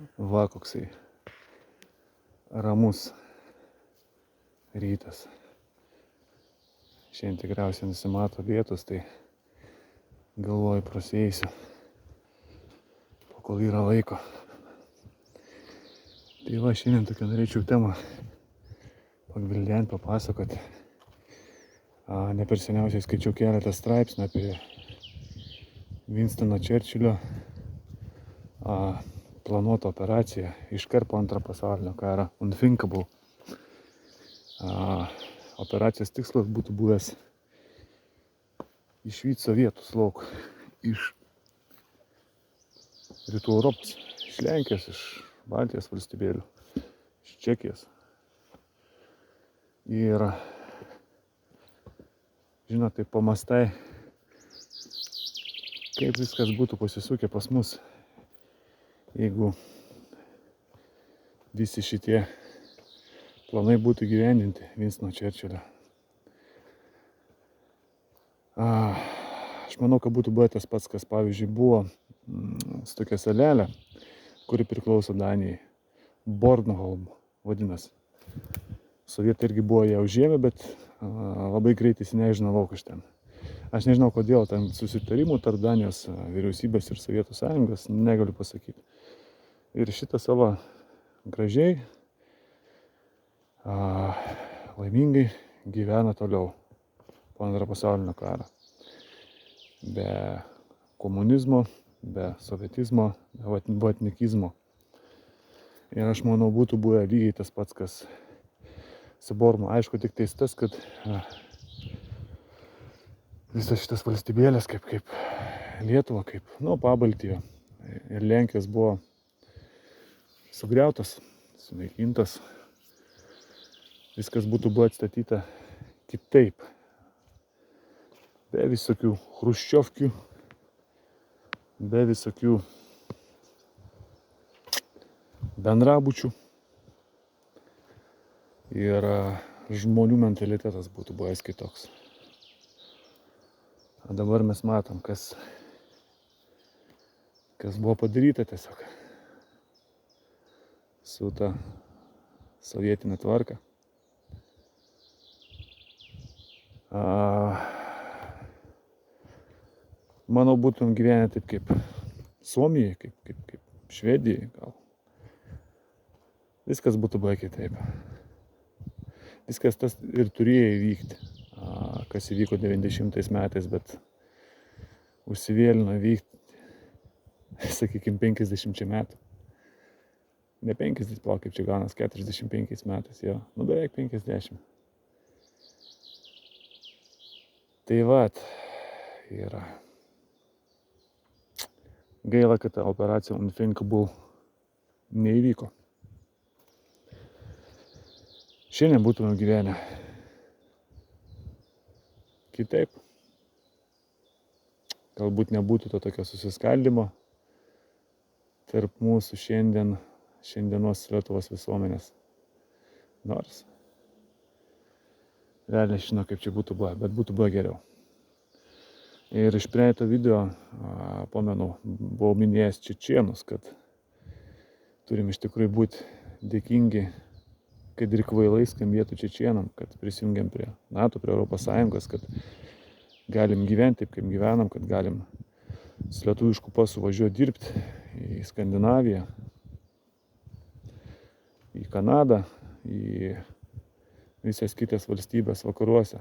Va koksai ramus rytas. Šiandien tikriausiai nusimato lietus, tai galvoju prasieisiu, kol yra laiko. Tai va, šiandien tokią norėčiau temą pagvildenti, papasakoti. Ne per seniausiai skaičiau keletą straipsnių apie Winstono Churchillio planuotą operaciją iškart po Antrojo pasaulinio karo Unthinkable. Operacijos tikslas būtų buvęs išvyti sovietus lauk iš rytų Europos, iš Lenkijos, iš Baltijos valstybėlių, iš Čekijos. Ir, žinot, tai pamastai, kaip viskas būtų pasisukę pas mus, jeigu visi šitie planai būtų gyvendinti Winstono Churchillio. Aš manau, kad būtų buvę tas pats, kas pavyzdžiui buvo su tokia salelė, kuri priklauso Danijai. Bornholm vadinasi. Sovietai irgi buvo ją užėmę, bet labai greitai įsinežino lauk iš ten. Aš nežinau, kodėl ten susitarimų tarp Danijos vyriausybės ir Sovietų sąjungos, negaliu pasakyti. Ir šitą savo gražiai, laimingai gyvena toliau po Antrojo pasaulinio karo. Be komunizmo, be sovietizmo, be vatnikizmo. Ir aš manau, būtų buvę lygiai tas pats, kas su Bornu. Aišku, tik tais tas, kad visas šitas valstybėlės, kaip Lietuva, kaip Pabaltijo ir Lenkijos buvo sugriautas, sunaikintas. Viskas būtų buvo atstatyta kitaip. Be visokių chruščiovkių, be visokių bendrabučių. Ir žmonių mentalitetas būtų buvęs kitoks. O dabar mes matom, kas buvo padaryta tiesiog su ta sovietinė tvarka. Manau, būtum gyvenę taip kaip Suomijai, kaip Švedijai gal. Viskas būtų buvę kitaip. Viskas tas ir turėjo įvykti, kas įvyko 90 metais, bet užsivėlino vykti, sakykime, 50 metų. Ne 50, kaip čia gaunas, 45 metais, jo, beveik 50. Tai vat, yra. Gaila, kad ta operacija Unthinkable neįvyko. Šiandien būtume gyvenę kitaip. Galbūt nebūtų to tokio susiskaldimo tarp mūsų šiandienos Lietuvos visuomenės. Nors realiai žinau, kaip čia būtų buvę, bet būtų buvę geriau. Ir iš praeito video, pamenu, buvau minėjęs čečėnus, kad turim iš tikrųjų būti dėkingi, kad ir kvailai skambėtų čečėnam, kad prisijungiam prie NATO, prie Europos Sąjungos, kad galim gyventi taip, kaip gyvenam, kad galim su lietuvišku pasu važiuoti dirbti į Skandinaviją, į Kanadą, į visas kitas valstybės vakaruose.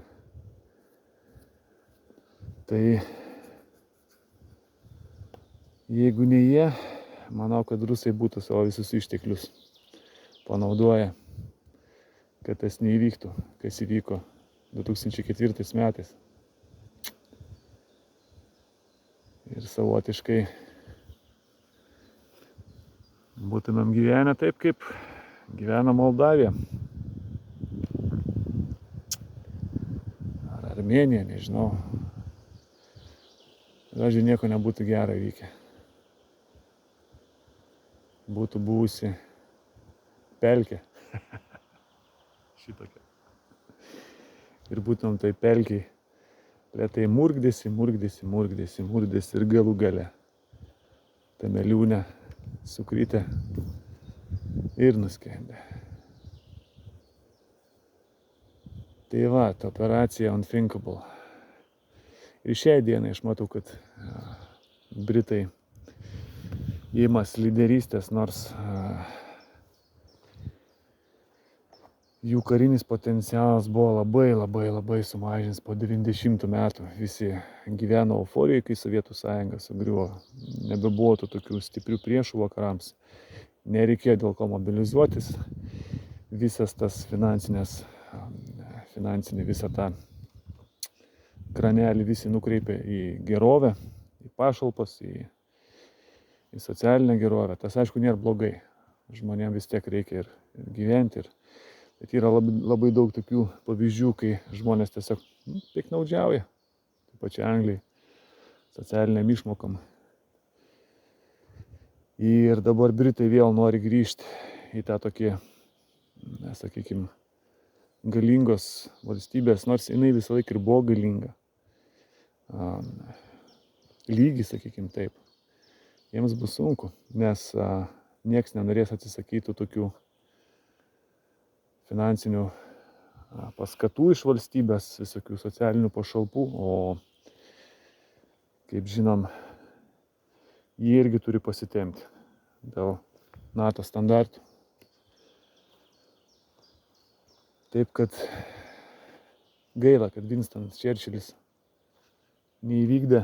Tai jeigu ne jie, manau, kad rusai būtų savo visus išteklius panaudoję, kad tas neįvyktų, kas įvyko 2004 metais. Ir savotiškai būtumėm gyvenę taip, kaip gyvena Moldavija. Ar Armėnija, nežinau. Žodžiu, nieko nebūtų gero įvykę. Būtų buvusi pelkė. Šitokia. Ir būtumėm tai pelkiai lėtai murkdėsi ir galų gale tame liūne sukritę ir nuskendė. Tai va, ta operacija Unthinkable. Ir šiai dienai aš matau, kad Britai įmas lyderystės, nors jų karinis potencialas buvo labai sumažinęs po 90 metų. Visi gyveno euforijoje, kai Sovietų sąjunga sugriuvo. Nebebuvo tų tokių stiprių priešų vakarams. Nereikėjo dėl ko mobilizuotis. Visas tas finansinį visą tą kranelį visi nukreipė į gerovę, į pašalpas, į socialinę gerovę. Tas aišku nėra blogai. Žmonėms vis tiek reikia ir gyventi. Bet yra labai daug tokių pavyzdžių, kai žmonės tiesiog piktnaudžiauja. Taip pačiai Anglijai, socialiniam išmokam. Ir dabar Britai vėl nori grįžti į tą tokį, sakykime, galingos valstybės, nors jinai visą laiką ir buvo galinga. Lygį, sakykime taip. Jiems bus sunku, nes nieks nenorės atsisakyti tokių finansinių paskatų iš valstybės, visokių socialinių pašalpų, o kaip žinom, jie irgi turi pasitempti dėl NATO standartų. Taip kad gaila, kad Winstonas Churchillis neįvykdė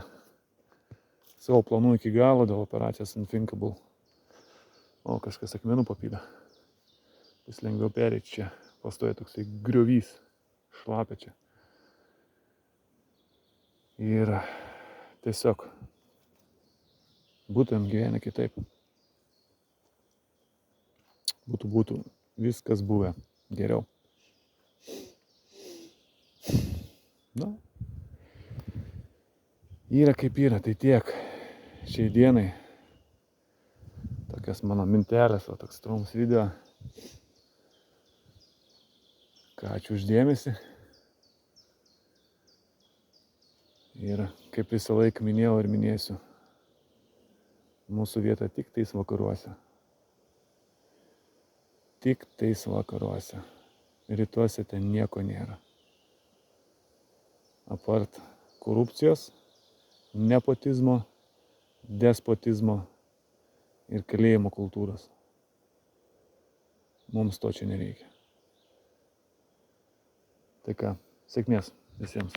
savo planų iki galo dėl operacijos Unthinkable. O kažkas akmenų papylė. Vis lengviau pereiti čia. Pastoja toksai griovys, šlapia čia. Ir tiesiog būtumėm gyvenę kitaip. Būtų viskas buvę geriau. Na, yra kaip yra, tai tiek šiai dienai. Tokias mano mintelės, o toks trumpas video. Ačiū uždėmesį. Ir kaip visą laiką minėjau ir minėsiu, mūsų vieta tik tais vakaruose. Tik tais vakaruose. Rytuose ten nieko nėra. Apart korupcijos, nepotizmo, despotizmo ir kalėjimo kultūros. Mums to čia nereikia. Tai ką, sėkmės visiems.